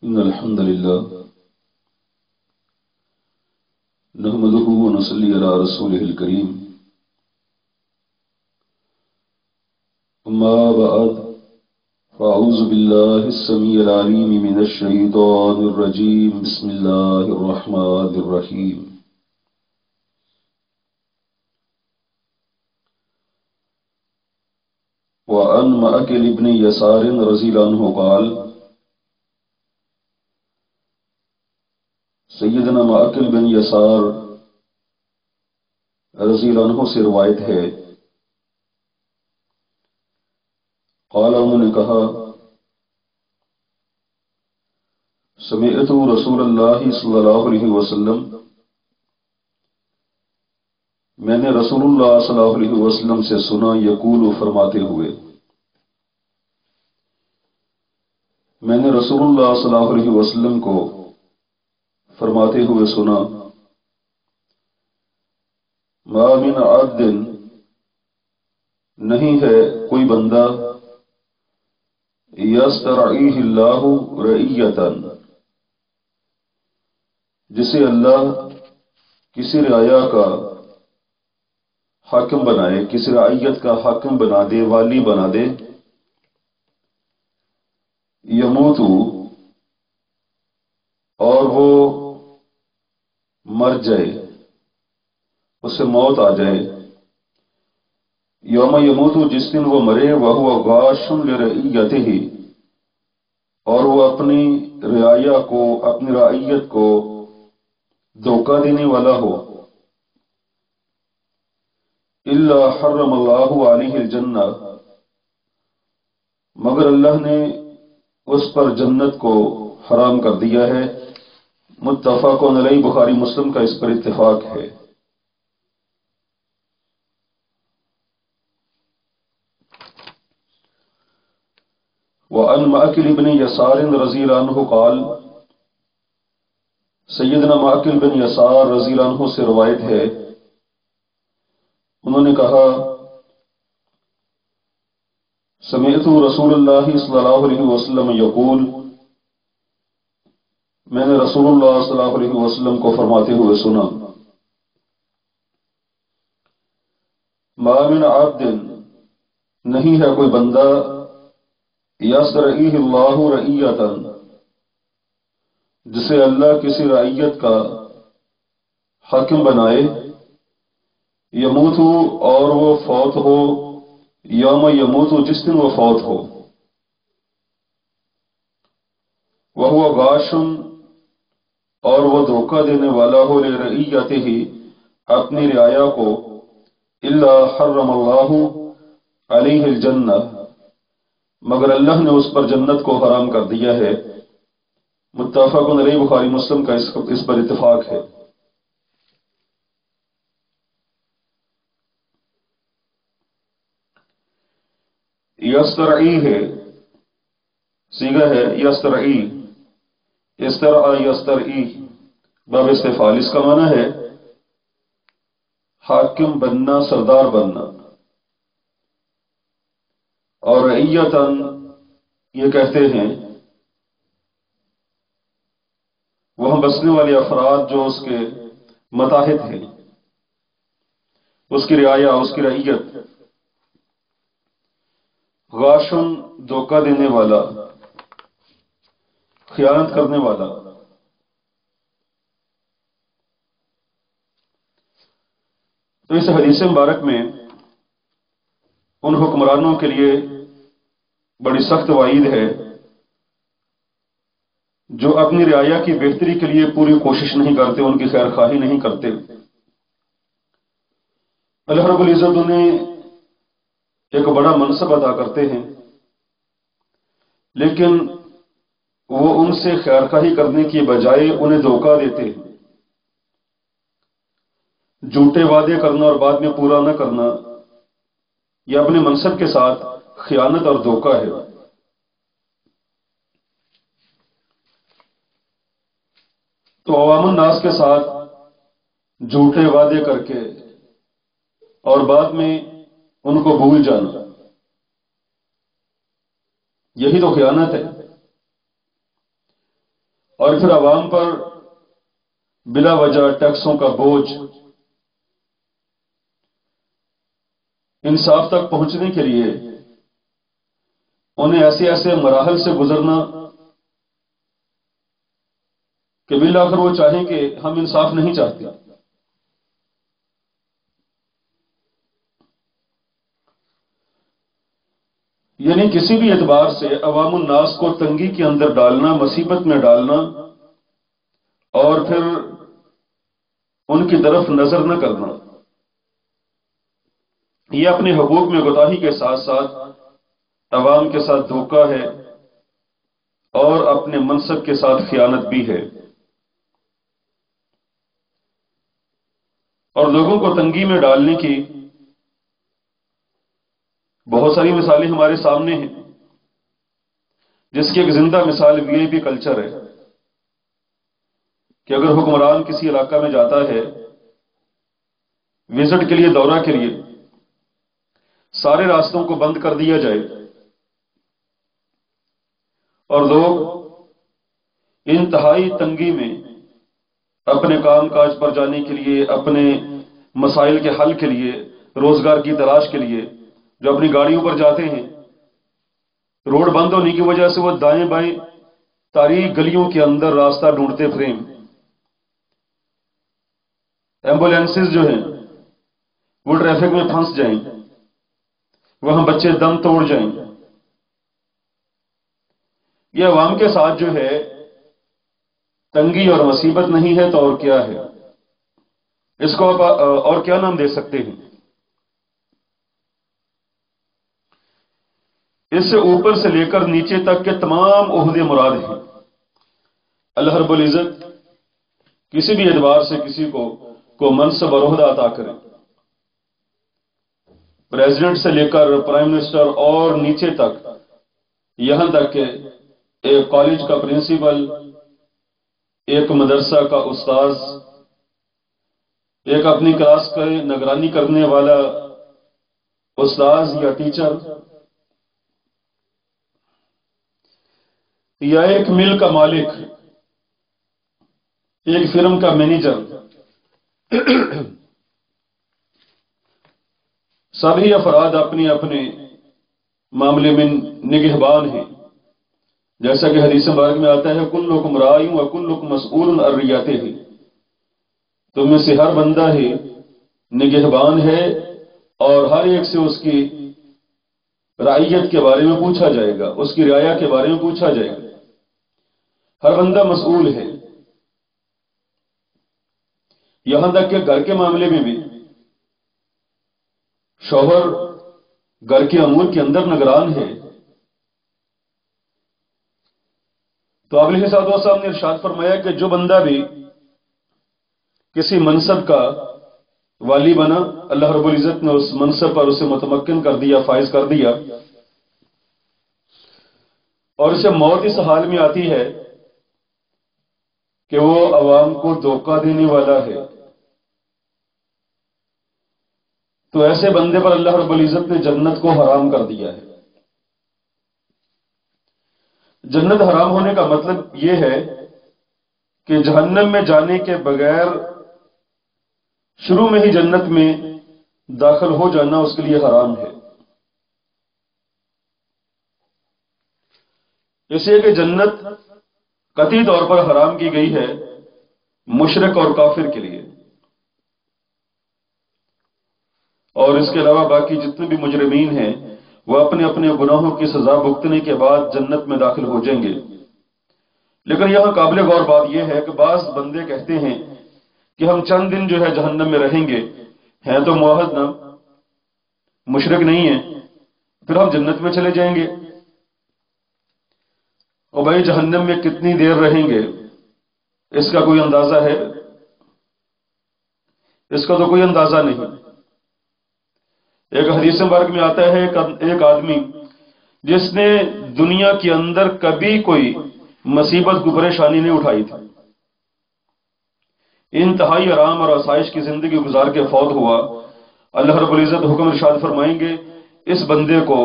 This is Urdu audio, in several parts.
إن الحمد لله نحمده ونصلي على رسوله الكريم أما بعد فأعوذ بالله السميع العليم من الشيطان الرجيم بسم الله الرحمن الرحيم وعن مأكل بن يسار رضي الله عنه قال سیدنا مأکل بن یسار رضی اللہ عنہ سے روایت ہے، قال انہوں نے کہا سمعت رسول اللہ صلی اللہ علیہ وسلم، میں نے رسول اللہ صلی اللہ علیہ وسلم سے سنا یقول فرماتے ہوئے، میں نے رسول اللہ صلی اللہ علیہ وسلم کو فرماتے ہوئے سنا، ما من عبد، نہیں ہے کوئی بندہ، یسترعیہ اللہ رعیتا، جسے اللہ کسی رعایا کا حاکم بنائے، کسی رعیت کا حاکم بنا دے، والی بنا دے، یموت، اور وہ مر جائے، اسے موت آ جائے، یوم یموت، جس دن وہ مرے، وہو غاش لرعیتہ، اور وہ اپنی رعایا کو، اپنی رعیت کو دھوکہ دینے والا ہو، الا حرم اللہ علیہ الجنہ، مگر اللہ نے اس پر جنت کو حرام کر دیا ہے۔ متفق علیہ، بخاری مسلم کا اس پر اتفاق ہے۔ وعن مأکل بن یسار رضی اللہ عنہ قال، سیدنا مأکل بن یسار رضی اللہ عنہ سے روایت ہے، انہوں نے کہا سمعت رسول اللہ صلی اللہ علیہ وسلم یقول، میں نے رسول اللہ صلی اللہ علیہ وسلم کو فرماتے ہوئے سنا، ما من عبد، نہیں ہے کوئی بندہ، یسترعیہ اللہ رعیتا، جسے اللہ کسی رعیت کا حاکم بنائے، یموت، اور وہ فوت ہو، یوم یموت، جس دن وہ فوت ہو، وہو غاش، اور وہ دھوکہ دینے والا ہو، لرعیتہ، اپنی رعایا کو، الا حرم اللہ علیہ الجنہ، مگر اللہ نے اس پر جنت کو حرام کر دیا ہے۔ متفق علیہ، بخاری مسلم کا اس پر اتفاق ہے۔ یسترعی ہے، صیغہ ہے یسترعی، استرعا یسترعی، باب استفعال، اس کا معنی ہے حاکم بننا، سردار بننا، اور رعیتاً یہ کہتے ہیں وہاں بسنے والے افراد جو اس کے متحد ہیں، اس کی رعایا، اس کی رعیت، غاشن دھوکہ دینے والا، خیانت کرنے والا۔ تو اس حدیث مبارک میں ان حکمرانوں کے لیے بڑی سخت وعید ہے جو اپنی رعایا کی بہتری کے لیے پوری کوشش نہیں کرتے، ان کی خیر خواہی نہیں کرتے۔ اللہ رب العزت انہیں ایک بڑا منصب عطا کرتے ہیں، لیکن وہ ان سے خیر خواہی کرنے کی بجائے انہیں دھوکہ دیتے ہیں۔ جھوٹے وعدے کرنا اور بعد میں پورا نہ کرنا، یہ اپنے منصب کے ساتھ خیانت اور دھوکہ ہے۔ تو عوام الناس کے ساتھ جھوٹے وعدے کر کے اور بعد میں ان کو بھول جانا، یہی تو خیانت ہے۔ اور پھر عوام پر بلا وجہ ٹیکسوں کا بوجھ انصاف تک پہنچنے کے لیے انہیں ایسے ایسے مراحل سے گزرنا کہ بالآخر وہ چاہیں کہ ہم انصاف نہیں چاہتے. یعنی کسی بھی اعتبار سے عوام الناس کو تنگی کے اندر ڈالنا، مصیبت میں ڈالنا، اور پھر ان کی طرف نظر نہ کرنا، یہ اپنے حقوق میں کوتاہی کے ساتھ ساتھ عوام کے ساتھ دھوکہ ہے اور اپنے منصب کے ساتھ خیانت بھی ہے. اور لوگوں کو تنگی میں ڈالنے کی بہت ساری مثالیں ہمارے سامنے ہیں، جس کی ایک زندہ مثال وی آئی پی کلچر ہے کہ اگر حکمران کسی علاقہ میں جاتا ہے وزٹ کے لیے، دورہ کے لیے، سارے راستوں کو بند کر دیا جائے اور لوگ انتہائی تنگی میں اپنے کام کاج پر جانے کے لیے، اپنے مسائل کے حل کے لیے، روزگار کی تلاش کے لیے جو اپنی گاڑیوں پر جاتے ہیں، روڈ بند ہونے کی وجہ سے وہ دائیں بائیں تاریک گلیوں کے اندر راستہ ڈھونڈتے پھریں. ایمبولینسز جو ہیں وہ ٹریفک میں پھنس جائیں، وہاں بچے دم توڑ جائیں. یہ عوام کے ساتھ جو ہے تنگی اور مصیبت نہیں ہے تو اور کیا ہے؟ اس کو آپ اور کیا نام دے سکتے ہیں؟ اس سے اوپر سے لے کر نیچے تک کے تمام عہدے مراد ہیں. اللہ رب العزت کسی بھی اعتبار سے کسی کو منصب اور عہدہ عطا کرے، پریزیڈنٹ سے لے کر پرائم منسٹر اور نیچے تک، یہاں تک کہ ایک کالج کا پرنسپل، ایک مدرسہ کا استاذ، ایک اپنی کلاس کا نگرانی کرنے والا استاذ یا ٹیچر، یا ایک مل کا مالک، ایک فرم کا مینیجر، سبھی افراد اپنے اپنے معاملے میں نگہبان ہیں. جیسا کہ حدیث مبارک میں آتا ہے کلکم راع وکلکم مسئول عن رعیتہ، تم میں سے ہر بندہ ہے نگہبان ہے اور ہر ایک سے اس کی رعیت کے بارے میں پوچھا جائے گا، اس کی رعایا کے بارے میں پوچھا جائے گا. ہر بندہ مسئول ہے. یہاں تک کہ گھر کے معاملے میں بھی شوہر گھر کے امور کے اندر نگران ہے. تو آپ علیہ الصلوۃ والسلام نے ارشاد فرمایا کہ جو بندہ بھی کسی منصب کا والی بنا، اللہ رب العزت نے اس منصب پر اسے متمکن کر دیا، فائز کر دیا، اور اسے موت اس حال میں آتی ہے کہ وہ عوام کو دھوکہ دینے والا ہے، تو ایسے بندے پر اللہ رب العزت نے جنت کو حرام کر دیا ہے. جنت حرام ہونے کا مطلب یہ ہے کہ جہنم میں جانے کے بغیر شروع میں ہی جنت میں داخل ہو جانا اس کے لیے حرام ہے. اس لیے کہ جنت قطعی طور پر حرام کی گئی ہے مشرک اور کافر کے لیے، اور اس کے علاوہ باقی جتنے بھی مجرمین ہیں وہ اپنے اپنے گناہوں کی سزا بھگتنے کے بعد جنت میں داخل ہو جائیں گے. لیکن یہاں قابل غور بات یہ ہے کہ بعض بندے کہتے ہیں کہ ہم چند دن جو ہے جہنم میں رہیں گے، ہیں تو موحد نہ، مشرک نہیں ہیں، پھر ہم جنت میں چلے جائیں گے. اور بھائی جہنم میں کتنی دیر رہیں گے اس کا کوئی اندازہ ہے؟ اس کا تو کوئی اندازہ نہیں. ایک حدیث مبارک میں آتا ہے ایک آدمی جس نے دنیا کے اندر کبھی کوئی مصیبت کو پریشانی نہیں اٹھائی تھی، انتہائی آرام اور آسائش کی زندگی گزار کے فوت ہوا، اللہ رب العزت حکم ارشاد فرمائیں گے اس بندے کو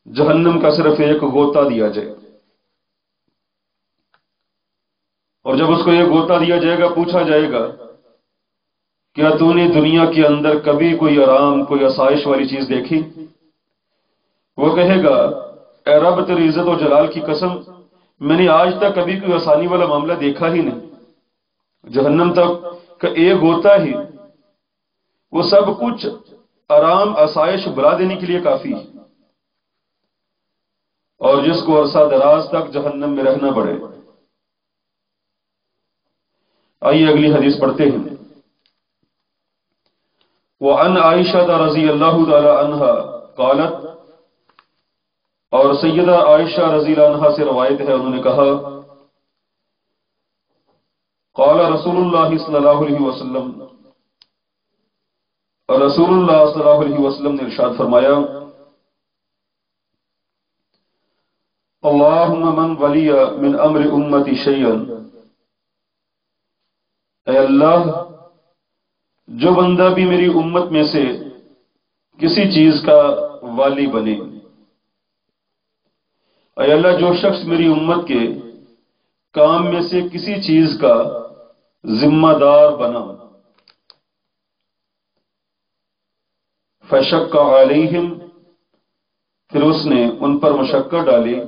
جہنم کا صرف ایک غوطہ دیا جائے. اور جب اس کو یہ غوطہ دیا جائے گا، پوچھا جائے گا کیا تو نے دنیا کے اندر کبھی کوئی آرام، کوئی آسائش والی چیز دیکھی؟ وہ کہے گا اے رب تیری عزت و جلال کی قسم، میں نے آج تک کبھی کوئی آسانی والا معاملہ دیکھا ہی نہیں۔ جہنم تک کا ایک غوطہ ہی وہ سب کچھ آرام آسائش بلا دینے کے لیے کافی ہے، اور جس کو عرصہ دراز تک جہنم میں رہنا پڑے۔ آئیے اگلی حدیث پڑھتے ہیں۔ وعن عائشہ رضی اللہ تعالی عنہا قالت، اور سیدہ عائشہ رضی اللہ عنہا سے روایت ہے، انہوں نے کہا قال رسول اللہ صلی اللہ علیہ وسلم، اور رسول اللہ صلی اللہ علیہ وسلم نے ارشاد فرمایا اللہم من ولی من امر امتی شیئا، اے اللہ جو بندہ بھی میری امت میں سے کسی چیز کا والی بنے، اے اللہ جو شخص میری امت کے کام میں سے کسی چیز کا ذمہ دار بنا، فشق علیہم، پھر اس نے ان پر مشقت ڈالی،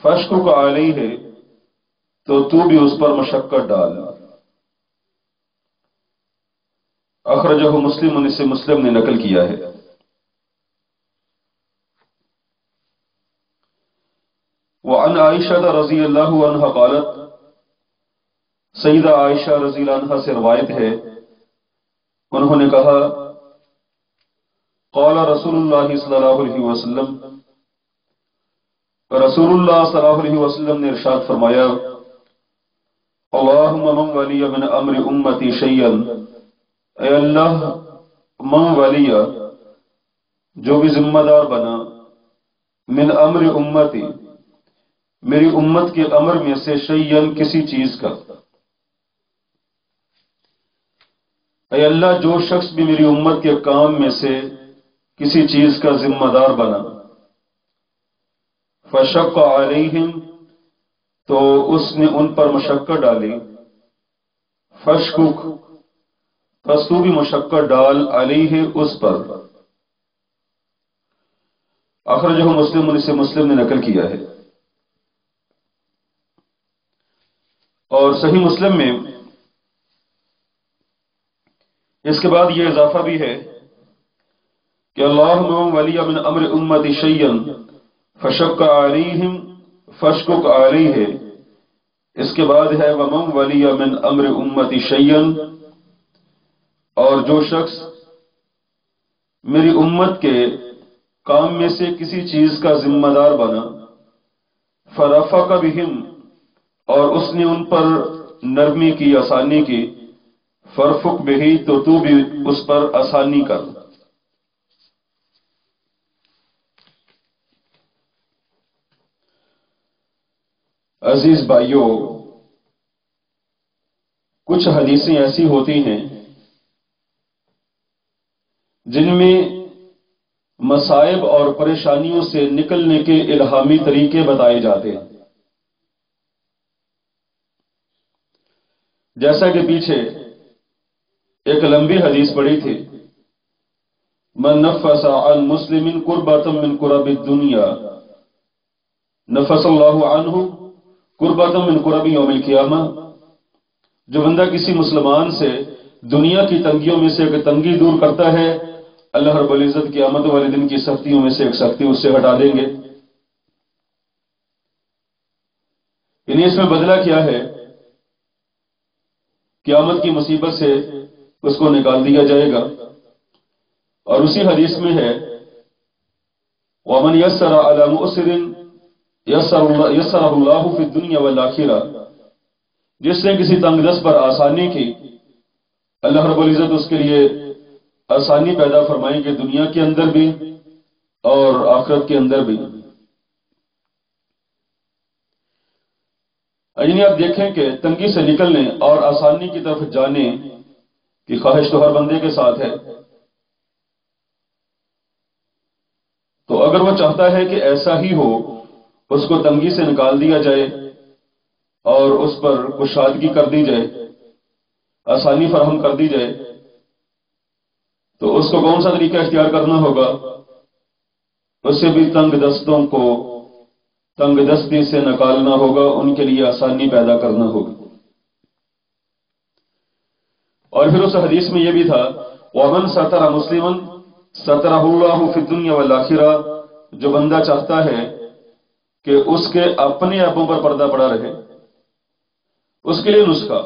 فشقق علیہ، تو بھی اس پر مشقت ڈال۔ اخرجہ مسلم، اسے مسلم نے نقل کیا ہے۔ وعن عائشہ رضی اللہ عنہ قالت، سیدہ عائشہ رضی اللہ عنہ سے روایت ہے، انہوں نے کہا قال رسول اللہ صلی اللہ علیہ وسلم، رسول اللہ صلی اللہ علیہ وسلم نے ارشاد فرمایا اللہم من ولی من امر امتی شیئا، اے اللہ من ولی جو بھی ذمہ دار بنا، من امر امتی میری امت کے امر میں سے، شیئن کسی چیز کا، اے اللہ جو شخص بھی میری امت کے کام میں سے کسی چیز کا ذمہ دار بنا، فشق علیہم، تو اس نے ان پر مشقت ڈالی، فشقق، پس تو بھی مشقت ڈال، علیہ اس پر۔ اخرجہ مسلم، اسے مسلم نے نقل کیا ہے۔ اور صحیح مسلم میں اس کے بعد یہ اضافہ بھی ہے کہ اللہم من ولی من امر امتی شیئا فشق علیہم فشقق علیہ، اس کے بعد ہے ومن ولی من امر امتی شیئا، اور جو شخص میری امت کے کام میں سے کسی چیز کا ذمہ دار بنا، فرفق بہم، اور اس نے ان پر نرمی کی، آسانی کی، فرفق بہی، تو بھی اس پر آسانی کر۔ عزیز بھائیوں، کچھ حدیثیں ایسی ہوتی ہیں جن میں مصائب اور پریشانیوں سے نکلنے کے الہامی طریقے بتائے جاتے ہیں، جیسا کہ پیچھے ایک لمبی حدیث پڑھی تھی من نفس عن مسلم کربۃ من کرب الدنیا نفس اللہ عنہ کربۃ من کرب یوم القیامہ، جو بندہ کسی مسلمان سے دنیا کی تنگیوں میں سے ایک تنگی دور کرتا ہے، اللہ رب العزت قیامت والے دن کی سختیوں میں سے ایک سختی اس سے ہٹا دیں گے۔ یعنی اس میں بدلہ کیا ہے؟ قیامت کی مصیبت سے اس کو نکال دیا جائے گا۔ اور اسی حدیث میں ہے وَمَنْ يَسَّرَ عَلَى مُؤْسِرٍ يَسَّرَهُ اللَّهُ فِي الدُّنْيَا وَالْآخِرَةِ، جس نے کسی تنگ دست پر آسانی کی، اللہ رب العزت اس کے لیے آسانی پیدا فرمائیں گے، دنیا کے اندر بھی اور آخرت کے اندر بھی۔ یعنی آپ دیکھیں کہ تنگی سے نکلنے اور آسانی کی طرف جانے کی خواہش تو ہر بندے کے ساتھ ہے، تو اگر وہ چاہتا ہے کہ ایسا ہی ہو، اس کو تنگی سے نکال دیا جائے اور اس پر کشادگی کر دی جائے، آسانی فراہم کر دی جائے، تو اس کو کون سا طریقہ اختیار کرنا ہوگا؟ اسے بھی تنگ دستوں کو تنگ دستی سے نکالنا ہوگا، ان کے لیے آسانی پیدا کرنا ہوگی۔ اور پھر اس حدیث میں یہ بھی تھا وَمَنْ سَتَرَ مُسْلِمًا سَتَرَهُ اللَّهُ فِي الدُّنْيَا وَالْآخِرَةِ، جو بندہ چاہتا ہے کہ اس کے اپنے ایبوں پر پردہ پڑا رہے، اس کے لیے نسخہ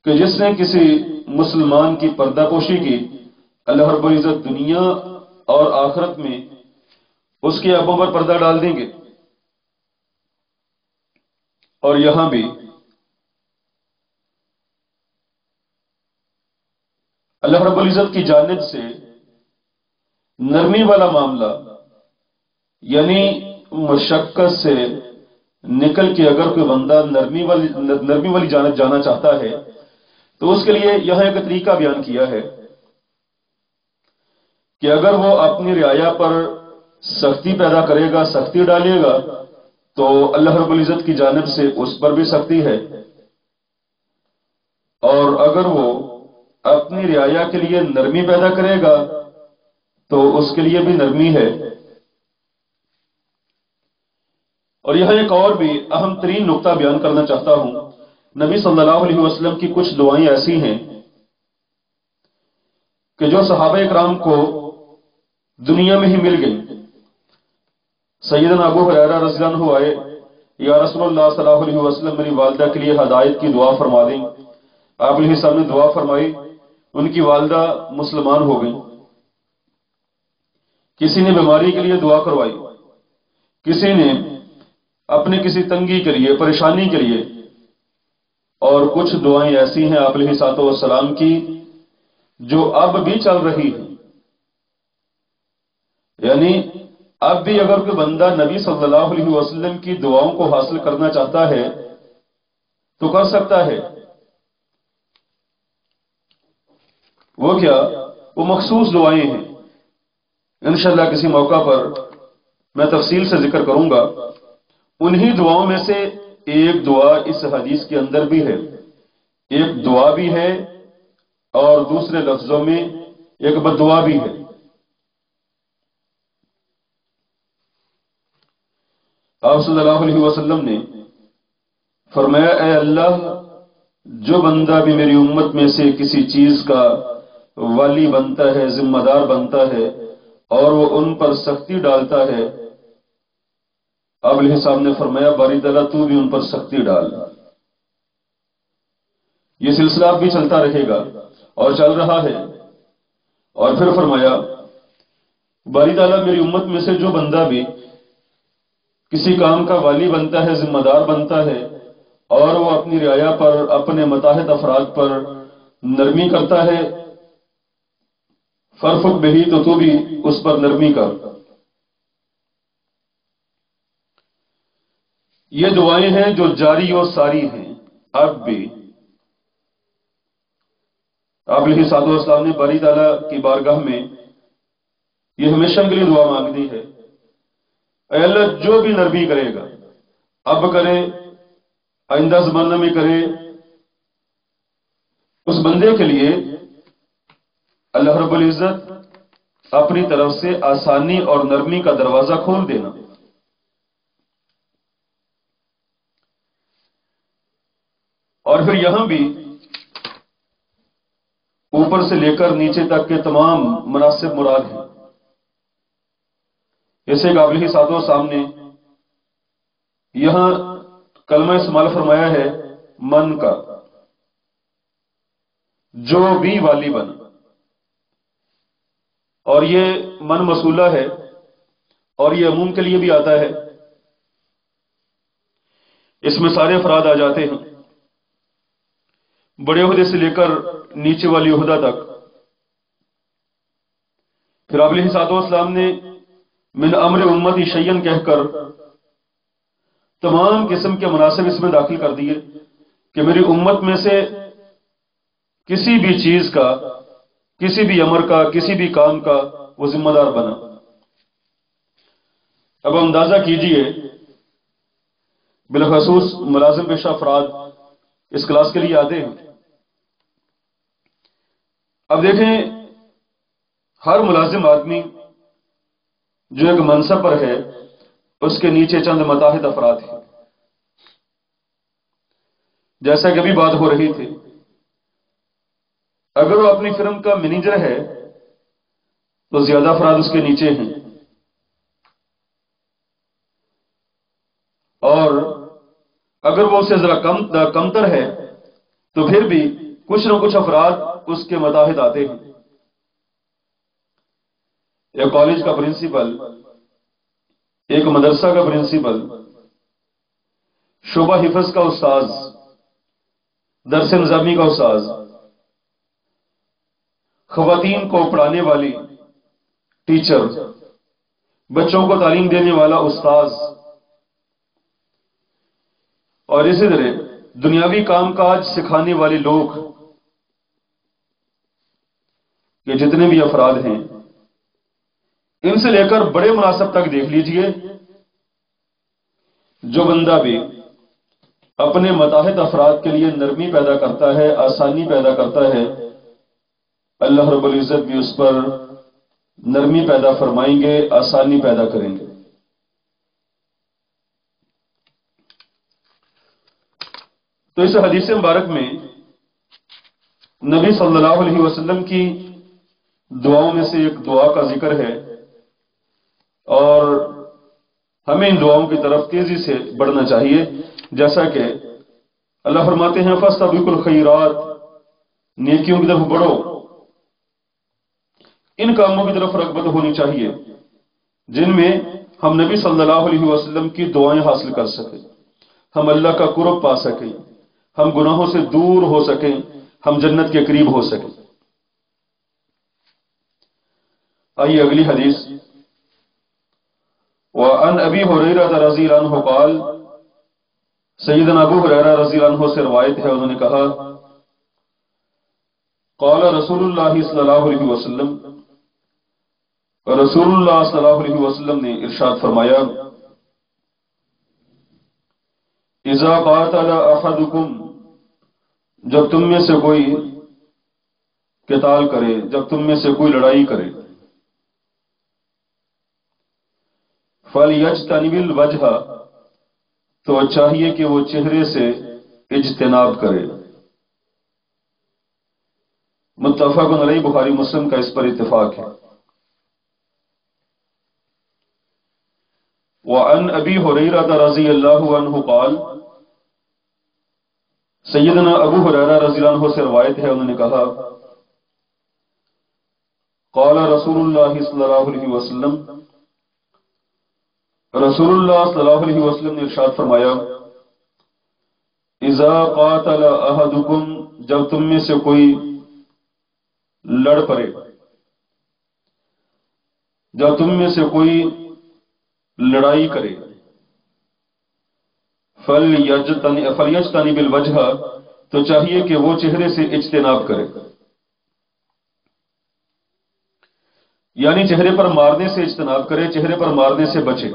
کہ جس نے کسی مسلمان کی پردہ پوشی کی، اللہ رب العزت دنیا اور آخرت میں اس کے ایبوں پر پردہ ڈال دیں گے۔ اور یہاں بھی اللہ رب العزت کی جانب سے نرمی والا معاملہ، یعنی مشقت سے نکل کے اگر کوئی بندہ نرمی والی جانب جانا چاہتا ہے تو اس کے لیے یہاں ایک طریقہ بیان کیا ہے کہ اگر وہ اپنی رعایا پر سختی پیدا کرے گا، سختی ڈالے گا، تو اللہ رب العزت کی جانب سے اس پر بھی سختی ہے، اور اگر وہ اپنی رعایا کے لیے نرمی پیدا کرے گا تو اس کے لیے بھی نرمی ہے۔ اور یہاں ایک اور بھی اہم ترین نقطہ بیان کرنا چاہتا ہوں، نبی صلی اللہ علیہ وسلم کی کچھ دعائیں ایسی ہیں کہ جو صحابہ اکرام کو دنیا میں ہی مل گئی۔ سیدنا ابو ہریرہ رضی اللہ عنہ آئے، یا رسول اللہ صلی اللہ علیہ وسلم میری والدہ کے لیے ہدایت کی دعا فرما دیں۔ آپ علیہ السلام نے دعا فرمائی، ان کی والدہ مسلمان ہو گئی۔ کسی نے بیماری کے لیے دعا کروائی، کسی نے اپنے کسی تنگی کے لیے، پریشانی کے لیے، اور کچھ دعائیں ایسی ہیں آپ علیہ السلام کی جو اب بھی چل رہی ہیں۔ یعنی اب بھی اگر کوئی بندہ نبی صلی اللہ علیہ وسلم کی دعاؤں کو حاصل کرنا چاہتا ہے تو کر سکتا ہے۔ وہ کیا؟ وہ مخصوص دعائیں ہیں، انشاءاللہ کسی موقع پر میں تفصیل سے ذکر کروں گا۔ انہی دعاؤں میں سے ایک دعا اس حدیث کے اندر بھی ہے، ایک دعا بھی ہے اور دوسرے لفظوں میں ایک بددعا بھی ہے۔ آپ صلی اللہ علیہ وسلم نے فرمایا، اے اللہ، جو بندہ بھی میری امت میں سے کسی چیز کا والی بنتا ہے، ذمہ دار بنتا ہے، اور وہ ان پر سختی ڈالتا ہے، آپ علیہ السلام نے فرمایا باری تعالیٰ تو بھی ان پر سختی ڈال۔ یہ سلسلہ اب بھی چلتا رہے گا اور چل رہا ہے۔ اور پھر فرمایا باری تعالیٰ میری امت میں سے جو بندہ بھی کسی کام کا والی بنتا ہے، ذمہ دار بنتا ہے، اور وہ اپنی رعایا پر، اپنے متحد افراد پر نرمی کرتا ہے، فرفق بہی، تو بھی اس پر نرمی کر۔ یہ دعائیں ہیں جو جاری و ساری ہیں اب بھی۔ آپ علیہ السلام نے باری تعالیٰ کی بارگاہ میں یہ ہمیشہ کے لیے دعا مانگنی ہے، اے اللہ جو بھی نرمی کرے گا، اب کرے، آئندہ زمانہ میں کرے، اس بندے کے لیے اللہ رب العزت اپنی طرف سے آسانی اور نرمی کا دروازہ کھول دینا۔ اور پھر یہاں بھی اوپر سے لے کر نیچے تک کے تمام مناسب مراد ہیں۔ جیسے قابل ہی ساتھوں سامنے یہاں کلمہ استعمال فرمایا ہے من کا، جو بھی والی بن، اور یہ من موصولہ ہے اور یہ عموم کے لیے بھی آتا ہے، اس میں سارے افراد آ جاتے ہیں، بڑے عہدے سے لے کر نیچے والی عہدہ تک۔ پھر آپ علیہ السلام نے من امر امتی شیئن کہہ کر تمام قسم کے مناسب اس میں داخل کر دیے کہ میری امت میں سے کسی بھی چیز کا، کسی بھی امر کا، کسی بھی کام کا وہ ذمہ دار بنا۔ اب اندازہ کیجئے بالخصوص ملازم پیشہ افراد اس کلاس کے لیے آتے ہیں۔ اب دیکھیں، ہر ملازم آدمی جو ایک منصب پر ہے اس کے نیچے چند متحد افراد ہیں۔ جیسا کہ ابھی بات ہو رہی تھی، اگر وہ اپنی فرم کا مینیجر ہے تو زیادہ افراد اس کے نیچے ہیں، اور اگر وہ اسے ذرا کمتر ہے تو پھر بھی کچھ نہ کچھ افراد اس کے متحد آتے ہیں۔ ایک کالج کا پرنسپل، ایک مدرسہ کا پرنسپل، شعبہ حفظ کا استاذ، درس نظامی کا استاذ، خواتین کو پڑھانے والی ٹیچر، بچوں کو تعلیم دینے والا استاذ، اور اسی طرح دنیاوی کام کاج سکھانے والے لوگ، یہ جتنے بھی افراد ہیں، ان سے لے کر بڑے مناسب تک دیکھ لیجئے، جو بندہ بھی اپنے متحد افراد کے لیے نرمی پیدا کرتا ہے، آسانی پیدا کرتا ہے، اللہ رب العزت بھی اس پر نرمی پیدا فرمائیں گے، آسانی پیدا کریں گے۔ تو اس حدیث مبارک میں نبی صلی اللہ علیہ وسلم کی دعاؤں میں سے ایک دعا کا ذکر ہے، اور ہمیں ان دعاؤں کی طرف تیزی سے بڑھنا چاہیے، جیسا کہ اللہ فرماتے ہیں فاستبقوا الخیرات، نیکیوں کی طرف بڑھو۔ ان کاموں کی طرف رغبت ہونی چاہیے جن میں ہم نبی صلی اللہ علیہ وسلم کی دعائیں حاصل کر سکیں، ہم اللہ کا قرب پا سکیں، ہم گناہوں سے دور ہو سکیں، ہم جنت کے قریب ہو سکیں۔ آئیے اگلی حدیث۔ وعن ابی ہریرہ رضی اللہ عنہ قال، سیدنا ابو ہریرہ رضی اللہ عنہ سے روایت ہے، انہوں نے کہا قال رسول اللہ صلی اللہ علیہ وسلم، رسول اللہ صلی اللہ علیہ وسلم نے ارشاد فرمایا اذا قاتل احدکم، جب تم میں سے کوئی قتال کرے، جب تم میں سے کوئی لڑائی کرے، فَلْيَجْتَنِبِ الْوَجْهَ، تو چاہیے کہ وہ چہرے سے اجتناب کرے۔ متفق علیہ، بخاری مسلم کا اس پر اتفاق ہے۔ وعن ابی ہریرہ رضی اللہ عنہ قال، سیدنا ابو ہریرہ رضی اللہ عنہ سے روایت ہے، انہوں نے کہا قال رسول اللہ صلی اللہ علیہ وسلم، رسول اللہ صلی اللہ علیہ وسلم نے ارشاد فرمایا اذا قاتل احدکم، جب تم میں سے کوئی لڑ پڑے، جب تم میں سے کوئی لڑائی کرے، فَلْيَجْتَنِبِ الْوَجْهَ، تو چاہیے کہ وہ چہرے سے اجتناب کرے، یعنی چہرے پر مارنے سے اجتناب کرے، چہرے پر مارنے سے بچے۔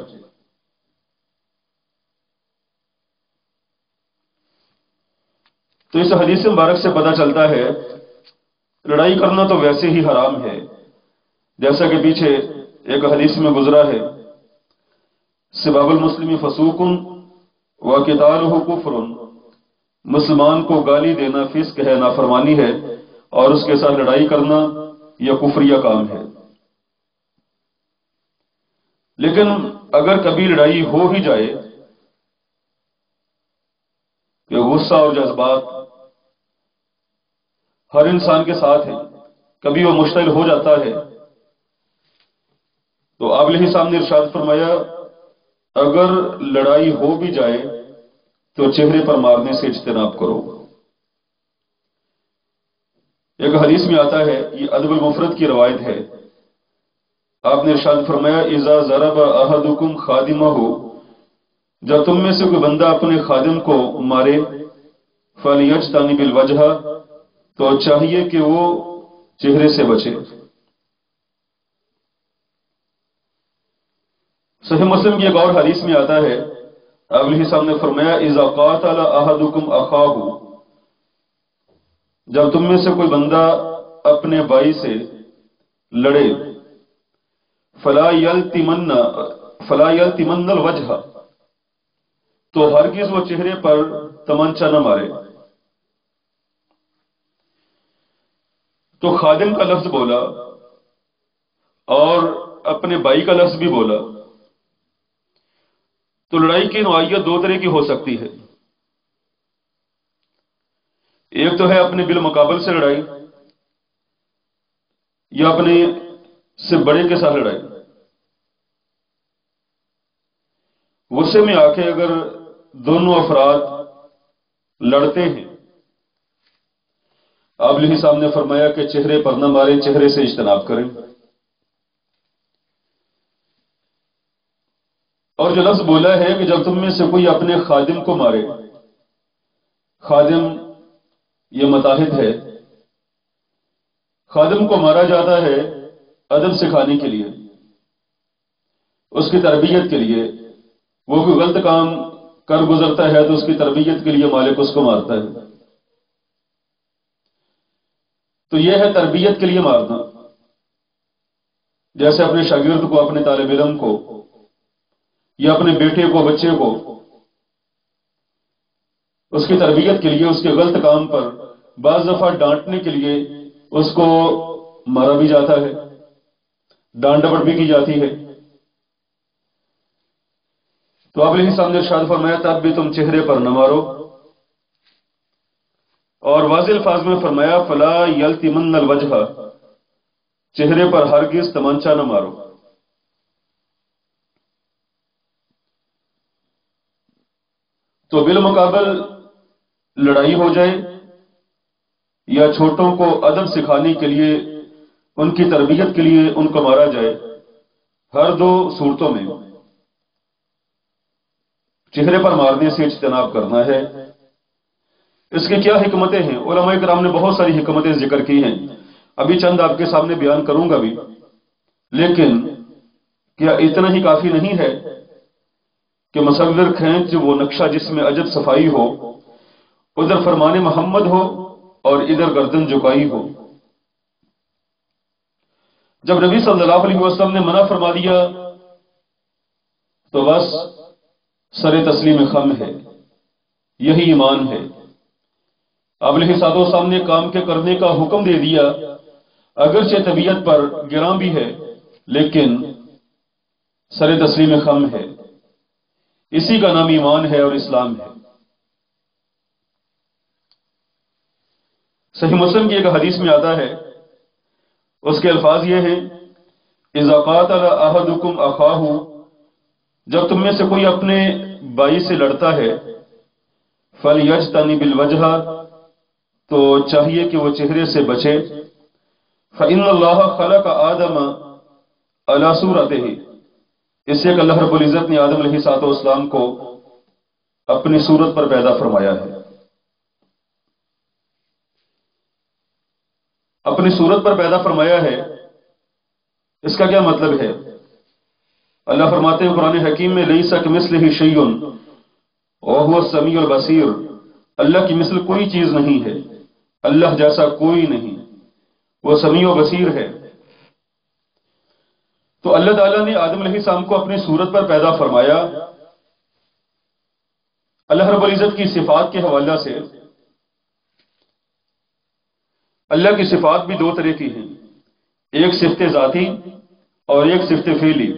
تو اس حدیث مبارک سے پتہ چلتا ہے لڑائی کرنا تو ویسے ہی حرام ہے، جیسا کہ پیچھے ایک حدیث میں گزرا ہے سباب المسلم فسوق وقتالہ کفر، مسلمان کو گالی دینا فسق ہے، نافرمانی ہے، اور اس کے ساتھ لڑائی کرنا یہ کفریہ کام ہے۔ لیکن اگر کبھی لڑائی ہو ہی جائے کہ غصہ اور جذبات ہر انسان کے ساتھ ہیں، کبھی وہ مشتعل ہو جاتا ہے، تو آپ علیہ السلام نے ارشاد فرمایا اگر لڑائی ہو بھی جائے تو چہرے پر مارنے سے اجتناب کرو۔ ایک حدیث میں آتا ہے، یہ ادب المفرد کی روایت ہے، آپ نے ارشاد فرمایا اذا ضرب احدکم خادمہ، جب تم میں سے کوئی بندہ اپنے خادم کو مارے، فَلْيَجْتَنِبِ الْوَجْهَ، تو چاہیے کہ وہ چہرے سے بچے۔ صحیح مسلم کی ایک اور حدیث میں آتا ہے، آپ علیہ السلام نے فرمایا اذا قاتل احدکم اخاہ، جب تم میں سے کوئی بندہ اپنے بھائی سے لڑے، فلا یلتمن الوجہ، تو ہرگز وہ چہرے پر تمانچہ نہ مارے۔ تو خادم کا لفظ بولا اور اپنے بھائی کا لفظ بھی بولا۔ تو لڑائی کی نوعیت دو طرح کی ہو سکتی ہے، ایک تو ہے اپنے بالمقابل سے لڑائی، یا اپنے سے بڑے کے ساتھ لڑائی۔ غصے میں آ کے اگر دونوں افراد لڑتے ہیں، آپ علیہ السلام نے فرمایا کہ چہرے پر نہ ماریں، چہرے سے اجتناب کریں۔ اور جو لفظ بولا ہے کہ جب تم میں سے کوئی اپنے خادم کو مارے، خادم یہ متحد ہے، خادم کو مارا جاتا ہے ادب سکھانے کے لیے، اس کی تربیت کے لیے۔ وہ کوئی غلط کام کر گزرتا ہے تو اس کی تربیت کے لیے مالک اس کو مارتا ہے۔ تو یہ ہے تربیت کے لیے مارنا، جیسے اپنے شاگرد کو، اپنے طالب علم کو، یا اپنے بیٹے کو، بچے کو، اس کی تربیت کے لیے، اس کے غلط کام پر بعض دفعہ ڈانٹنے کے لیے اس کو مارا بھی جاتا ہے، ڈانٹ ڈپٹ بھی کی جاتی ہے۔ تو آپ علیہ السلام نے ارشاد فرمایا تب بھی تم چہرے پر نہ مارو، اور واضح الفاظ میں فرمایا فلا یلتمن الوجہ، چہرے پر ہرگز تمانچہ نہ مارو۔ تو بالمقابل لڑائی ہو جائے یا چھوٹوں کو ادب سکھانے کے لیے، ان کی تربیت کے لیے ان کو مارا جائے، ہر دو صورتوں میں چہرے پر مارنے سے اجتناب کرنا ہے۔ اس کی کیا حکمتیں ہیں؟ علماء کرام نے بہت ساری حکمتیں ذکر کی ہیں، ابھی چند آپ کے سامنے بیان کروں گا بھی۔ لیکن کیا اتنا ہی کافی نہیں ہے کہ مصور کھینچ وہ نقشہ جس میں عجب صفائی ہو، ادھر فرمان محمد ہو اور ادھر گردن جھکائی ہو؟ جب نبی صلی اللہ علیہ وسلم نے منع فرما دیا تو بس سر تسلیم خم ہے، یہی ایمان ہے۔ آپ علیہ السلام نے کام کے کرنے کا حکم دے دیا، اگرچہ طبیعت پر گراں بھی ہے لیکن سر تسلیم خم ہے، اسی کا نام ایمان ہے اور اسلام ہے۔ صحیح مسلم کی ایک حدیث میں آتا ہے، اس کے الفاظ یہ ہیں اذا قاتل احدکم اخاہ، جب تم میں سے کوئی اپنے بھائی سے لڑتا ہے، فلیجتنب الوجہ، تو چاہیے کہ وہ چہرے سے بچے۔ فإن اللہ خلق آدم علی صورتہ، اس سے کہ اللہ رب العزت نے آدم علیہ السلام کو اپنی صورت پر پیدا فرمایا ہے۔ اپنی صورت پر پیدا فرمایا ہے، اس کا کیا مطلب ہے؟ اللہ فرماتے ہیں قرآن حکیم میں لیس کمثلہ شیء وہو السمیع البصیر، اللہ کی مثل کوئی چیز نہیں ہے، اللہ جیسا کوئی نہیں، وہ سمیع و بصیر ہے۔ تو اللہ تعالیٰ نے آدم علیہ السلام کو اپنی صورت پر پیدا فرمایا۔ اللہ رب العزت کی صفات کے حوالہ سے، اللہ کی صفات بھی دو طرح کی ہیں، ایک صفت ذاتی اور ایک صفت فعلی۔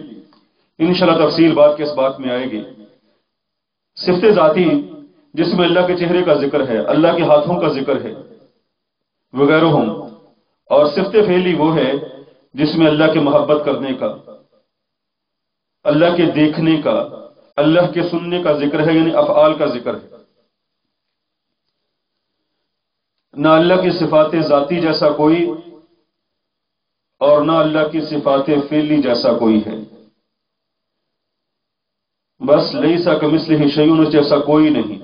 انشاءاللہ تفصیل بات کے اس بات میں آئے گی۔ صفت ذاتی جس میں اللہ کے چہرے کا ذکر ہے، اللہ کے ہاتھوں کا ذکر ہے وغیرہ ہوں، اور صفت فعلی وہ ہے جس میں اللہ کے محبت کرنے کا، اللہ کے دیکھنے کا، اللہ کے سننے کا ذکر ہے، یعنی افعال کا ذکر ہے۔ نہ اللہ کی صفات ذاتی جیسا کوئی اور نہ اللہ کی صفات فعلی جیسا کوئی ہے، بس لیس کمثلہ شیء، جیسا کوئی نہیں۔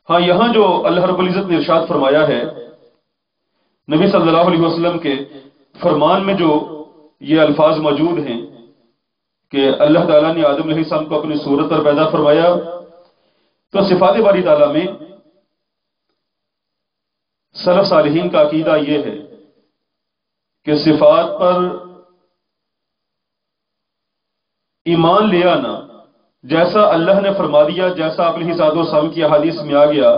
ہاں، یہاں جو اللہ رب العزت نے ارشاد فرمایا ہے، نبی صلی اللہ علیہ وسلم کے فرمان میں جو یہ الفاظ موجود ہیں کہ اللہ تعالیٰ نے آدم علیہ السلام کو اپنی صورت پر پیدا فرمایا، تو صفات باری تعالیٰ میں سلف صالحین کا عقیدہ یہ ہے کہ صفات پر ایمان لے آنا، جیسا اللہ نے فرما دیا، جیسا آپ علیہ السلام کی احادیث میں آ گیا،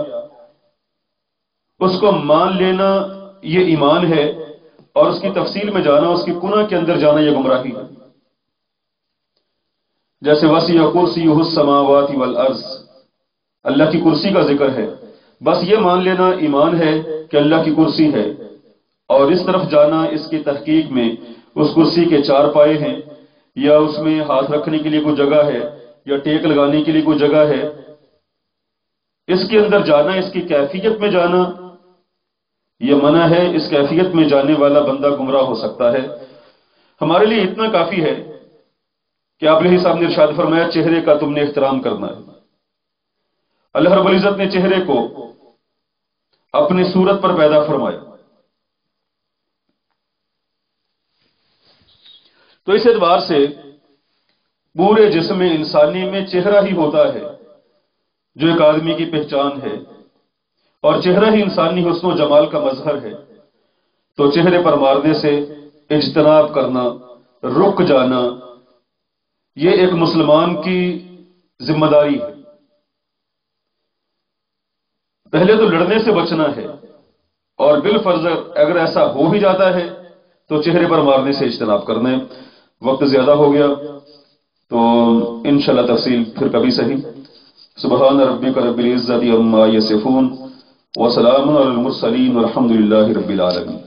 اس کو مان لینا یہ ایمان ہے، اور اس کی تفصیل میں جانا، اس کی کنہ کے اندر جانا یہ گمراہی ہے۔ جیسے وسیع کرسیہ السماوات والارض، اللہ کی کرسی کا ذکر ہے، بس یہ مان لینا ایمان ہے کہ اللہ کی کرسی ہے، اور اس طرف جانا اس کی تحقیق میں اس کرسی کے 4 پائے ہیں، یا اس میں ہاتھ رکھنے کے لیے کوئی جگہ ہے، یا ٹیک لگانے کے لیے کوئی جگہ ہے، اس کے اندر جانا، اس کی کیفیت میں جانا یہ منع ہے۔ اس کیفیت میں جانے والا بندہ گمراہ ہو سکتا ہے۔ ہمارے لیے اتنا کافی ہے کہ آپ علیہ السلام نے ارشاد فرمایا چہرے کا تم نے احترام کرنا ہے۔ اللہ رب العزت نے چہرے کو اپنی صورت پر پیدا فرمایا، تو اس اعتبار سے پورے جسم انسانی میں چہرہ ہی ہوتا ہے جو ایک آدمی کی پہچان ہے، اور چہرہ ہی انسانی حسن و جمال کا مظہر ہے۔ تو چہرے پر مارنے سے اجتناب کرنا، رک جانا، یہ ایک مسلمان کی ذمہ داری ہے۔ پہلے تو لڑنے سے بچنا ہے، اور بالفرض اگر ایسا ہو ہی جاتا ہے تو چہرے پر مارنے سے اجتناب کرنا ہے۔ وقت زیادہ ہو گیا تو انشاءاللہ تفصیل پھر کبھی صحیح۔ سبحان ربک رب العزت عما یصفون وسلام علی المرسلین والحمد للہ رب العالمین۔